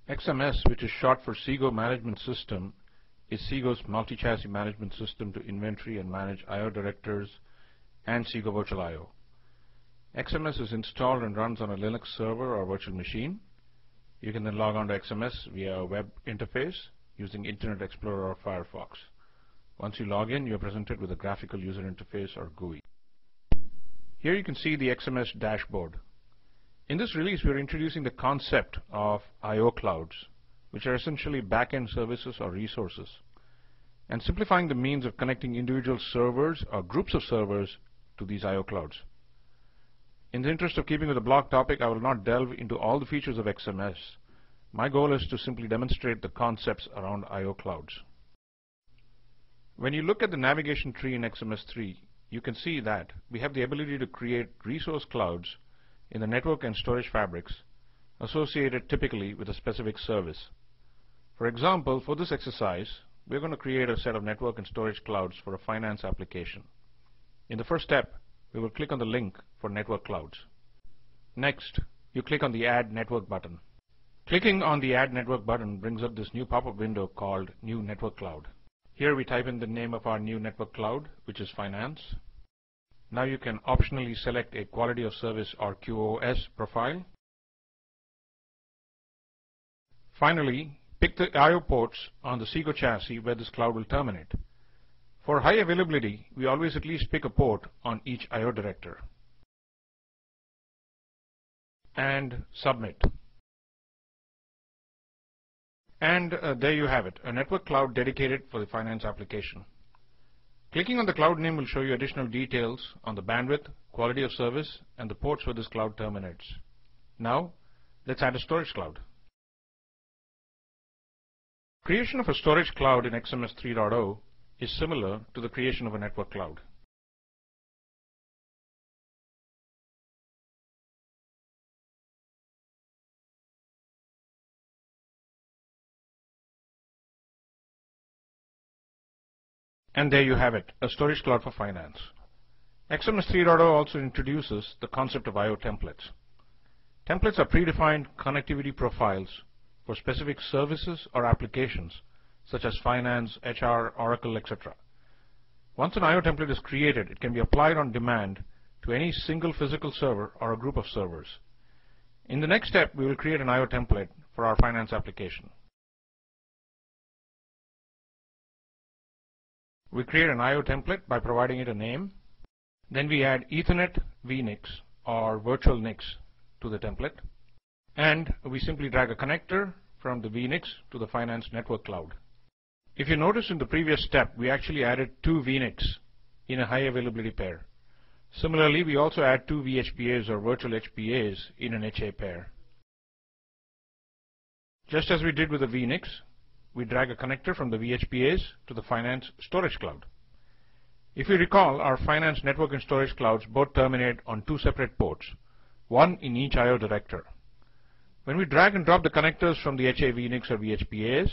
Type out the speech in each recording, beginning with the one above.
XMS, which is short for Xsigo Management System, is Xsigo's multi-chassis management system to inventory and manage I/O directors and Xsigo Virtual I/O. XMS is installed and runs on a Linux server or virtual machine. You can then log on to XMS via a web interface using Internet Explorer or Firefox. Once you log in, you are presented with a graphical user interface or GUI. Here you can see the XMS dashboard. In this release, we are introducing the concept of I/O clouds, which are essentially back-end services or resources, and simplifying the means of connecting individual servers or groups of servers to these I/O clouds. In the interest of keeping with the blog topic, I will not delve into all the features of XMS. My goal is to simply demonstrate the concepts around I/O clouds. When you look at the navigation tree in XMS 3, you can see that we have the ability to create resource clouds in the network and storage fabrics associated typically with a specific service. For example, for this exercise, we're going to create a set of network and storage clouds for a finance application. In the first step, we will click on the link for network clouds. Next, you click on the Add Network button. Clicking on the Add Network button brings up this new pop-up window called New Network Cloud. Here we type in the name of our new network cloud, which is Finance. Now you can optionally select a Quality of Service or QoS profile. Finally, pick the I/O ports on the Xsigo chassis where this cloud will terminate. For high availability, we always at least pick a port on each I/O director. And submit. And there you have it, a network cloud dedicated for the finance application. Clicking on the cloud name will show you additional details on the bandwidth, quality of service, and the ports where this cloud terminates. Now, let's add a storage cloud. Creation of a storage cloud in XMS 3.0 is similar to the creation of a network cloud. And there you have it, a storage cloud for finance. XMS 3.0 also introduces the concept of I/O templates. Templates are predefined connectivity profiles for specific services or applications such as finance, HR, Oracle, etc. Once an I/O template is created, it can be applied on demand to any single physical server or a group of servers. In the next step, we will create an I/O template for our finance application. We create an I/O template by providing it a name. Then we add Ethernet vNICs or virtual NICs to the template. And we simply drag a connector from the vNICs to the finance network cloud. If you notice in the previous step, we actually added 2 vNICs in a high availability pair. Similarly, we also add 2 VHPAs or virtual HPAs in an HA pair. Just as we did with the vNICs, we drag a connector from the VHPAs to the finance storage cloud. If you recall, our finance network and storage clouds both terminate on 2 separate ports, one in each I/O director. When we drag and drop the connectors from the HA vNICs or VHPAs,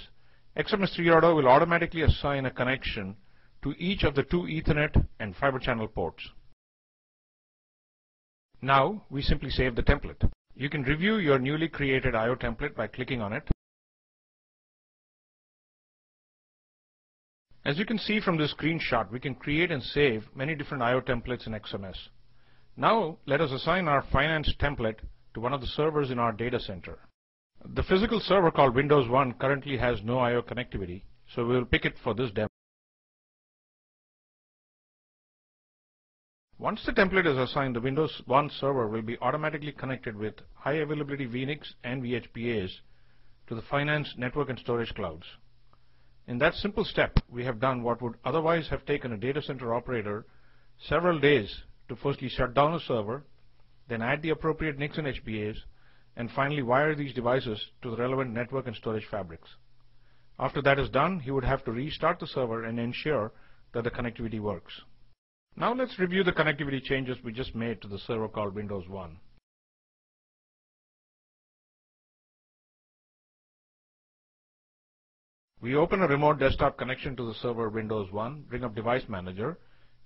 XMS 3.0 will automatically assign a connection to each of the 2 Ethernet and fiber channel ports. Now, we simply save the template. You can review your newly created I/O template by clicking on it. As you can see from this screenshot, we can create and save many different I/O templates in XMS. Now, let us assign our finance template to one of the servers in our data center. The physical server called Windows 1 currently has no I/O connectivity, so we will pick it for this demo. Once the template is assigned, the Windows 1 server will be automatically connected with high availability vNICs and VHPAs to the finance network and storage clouds. In that simple step, we have done what would otherwise have taken a data center operator several days to firstly shut down a server, then add the appropriate NICs and HPAs, and finally wire these devices to the relevant network and storage fabrics. After that is done, he would have to restart the server and ensure that the connectivity works. Now let's review the connectivity changes we just made to the server called Windows 1. We open a remote desktop connection to the server Windows 1, bring up Device Manager,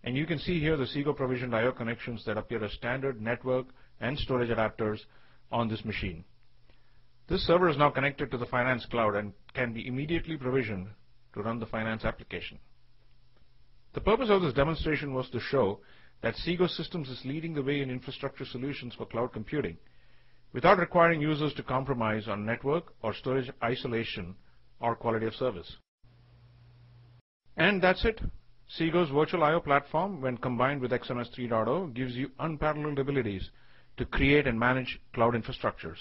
and you can see here the Xsigo provisioned I/O connections that appear as standard network and storage adapters on this machine. This server is now connected to the Finance Cloud and can be immediately provisioned to run the finance application. The purpose of this demonstration was to show that Xsigo Systems is leading the way in infrastructure solutions for cloud computing without requiring users to compromise on network or storage isolation or quality of service. And that's it. Xsigo's Virtual I/O platform, when combined with XMS 3.0, gives you unparalleled abilities to create and manage cloud infrastructures.